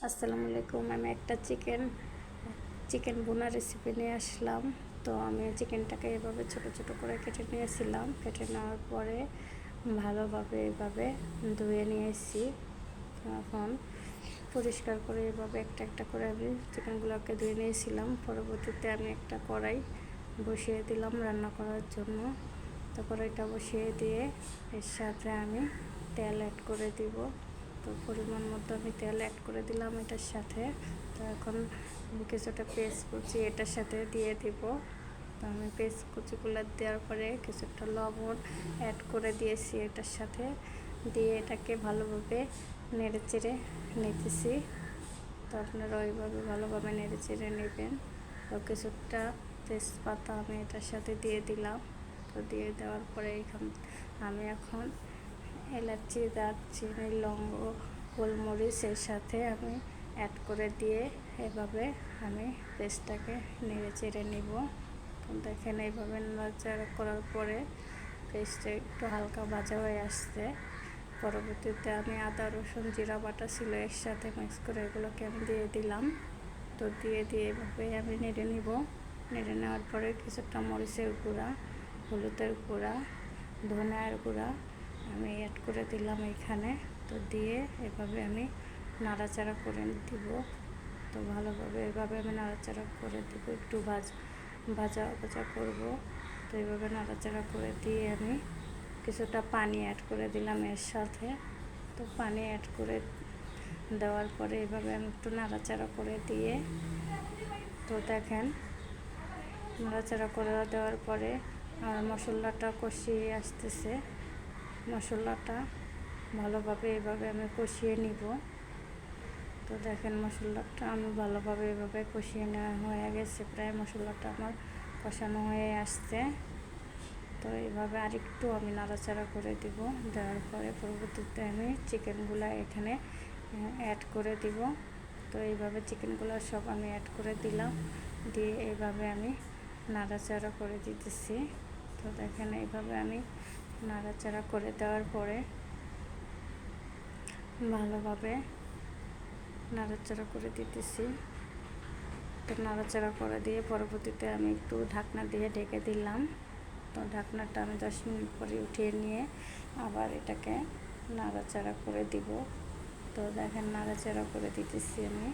আসসালামু আলাইকুম। আমি একটা চিকেন বোনা রেসিপি নিয়ে আসলাম। তো আমি চিকেনটাকে এভাবে ছোট ছোট করে কেটে নিয়েছিলাম। কেটে নেওয়ার পরে ভালোভাবে এভাবে ধুয়ে নিয়েছি। এখন পরিষ্কার করে এভাবে একটা একটা করে আমি চিকেনগুলোকে ধুয়ে নিয়েছিলাম। পরবর্তীতে আমি একটা কড়াই বসিয়ে দিলাম রান্না করার জন্য। তো কড়াইটা বসিয়ে দিয়ে এর সাথে আমি তেল অ্যাড করে দিব। তো পরিমাণ মতো আমি তেল অ্যাড করে দিলাম এটার সাথে। তো এখন কিছুটা পেঁয়াজ কুচি এটার সাথে দিয়ে দিব। তো আমি পেঁয়াজ কুচিগুলো দেওয়ার পরে কিছুটা লবণ অ্যাড করে দিয়েছি এটার সাথে, দিয়ে এটাকে ভালোভাবে নেড়ে চেড়ে নিতেছি। তো আপনারা ওইভাবে ভালোভাবে নেড়ে চেড়ে নেবেন। তো কিছুটা তেজপাতা আমি এটার সাথে দিয়ে দিলাম। তো দিয়ে দেওয়ার পরে আমি এখন এলাচি, দারচিনি, লবঙ্গ, গোলমরিচের সাথে আমি অ্যাড করে দিয়ে এভাবে আমি পেস্টটাকে নেড়ে চেড়ে নিব। তো দেখেন এইভাবে নাড়াচাড়া করার পরে পেস্টটা একটু হালকা ভাজা হয়ে আসছে। পরবর্তীতে আমি আদা, রসুন, জিরা বাটা ছিল এর সাথে মিক্স করে এগুলোকে আমি দিয়ে দিলাম। তো দিয়ে এভাবে আমি নেড়ে নিব। নেড়ে নেওয়ার পরে কিছুটা মরিচের গুঁড়া, হলুদের গুঁড়া, ধনিয়ার গুঁড়া আমি অ্যাড করে দিলাম এখানে। তো দিয়ে এভাবে আমি নাড়াচাড়া করে দিব। তো ভালোভাবে এভাবে আমি নাড়াচাড়া করে দিব, একটু ভাজা ভাজা করব। তো এইভাবে নাড়াচাড়া করে দিয়ে আমি কিছুটা পানি অ্যাড করে দিলাম এর সাথে। তো পানি অ্যাড করে দেওয়ার পরে এভাবে আমি একটু নাড়াচাড়া করে দিয়ে, তো দেখেন নাড়াচাড়া করে দেওয়ার পরে আর মশলাটা কষিয়ে আসতেছে। মশলাটা ভালোভাবে এভাবে আমি কষিয়ে নিব। তো দেখেন মশলাটা আমি ভালোভাবে এভাবে কষিয়ে নেওয়া হয়ে গেছে, প্রায় মশলাটা আমার কষানো হয়ে আসছে। তো এইভাবে আরেকটু আমি নাড়াচাড়া করে দিব। দেওয়ার পরে পরবর্তীতে আমি চিকেনগুলো এখানে অ্যাড করে দিব। তো এইভাবে চিকেনগুলো সব আমি অ্যাড করে দিলাম, দিয়ে এইভাবে আমি নাড়াচাড়া করে দিতেছি। তো দেখেন এইভাবে আমি নাড়াচাড়া করে দেওয়ার পরে ভালোভাবে নাড়াচাড়া করে দিতেছি। তো নাড়াচাড়া করে দিয়ে পরবর্তীতে আমি একটু ঢাকনা দিয়ে ঢেকে দিলাম। তো ঢাকনাটা আমি 10 মিনিট পরে উঠিয়ে নিয়ে আবার এটাকে নাড়াচাড়া করে দিব। তো দেখেন নাড়াচাড়া করে দিতেছি আমি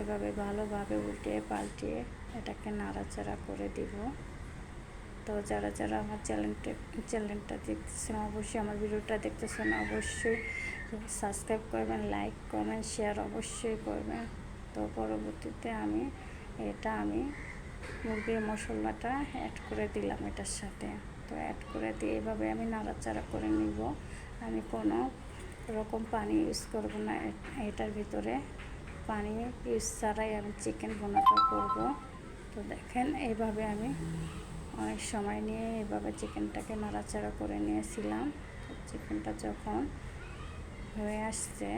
এভাবে ভালোভাবে উল্টে পাল্টিয়ে এটাকে নাড়াচাড়া করে দিব। তো যারা যারা আমার চ্যানেলটা দেখতেছেন, অবশ্যই আমার ভিডিওটা দেখতেছেন, অবশ্যই সাবস্ক্রাইব করবেন, লাইক কমেন্ট শেয়ার অবশ্যই করবেন। তো পরবর্তীতে আমি মুরগির মশলাটা অ্যাড করে দিলাম এটার সাথে। তো অ্যাড করে দিয়ে এভাবে আমি নাড়াচাড়া করে নিব। আমি কোনো রকম পানি ইউজ করব না, এটার ভিতরে পানি ইউজ ছাড়াই আমি চিকেন ভুনাটা করব। তো দেখেন এইভাবে আমি অনেক সময় নিয়ে এভাবে চিকেনটাকে নাড়াচাড়া করে নিয়েছিলাম। তো চিকেনটা যখন হয়ে আসছে,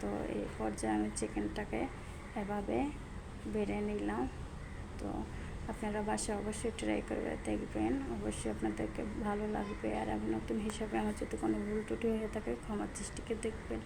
তো এই পর্যায়ে আমি চিকেনটাকে এভাবে বেড়ে নিলাম। তো আপনারা বাসায় অবশ্যই ট্রাই করে দেখবেন, অবশ্যই আপনাদেরকে ভালো লাগবে। আর আমি নতুন হিসাবে আমার যদি কোনো ভুল ত্রুটি হয়ে থাকে ক্ষমার দৃষ্টিতে দেখবেন।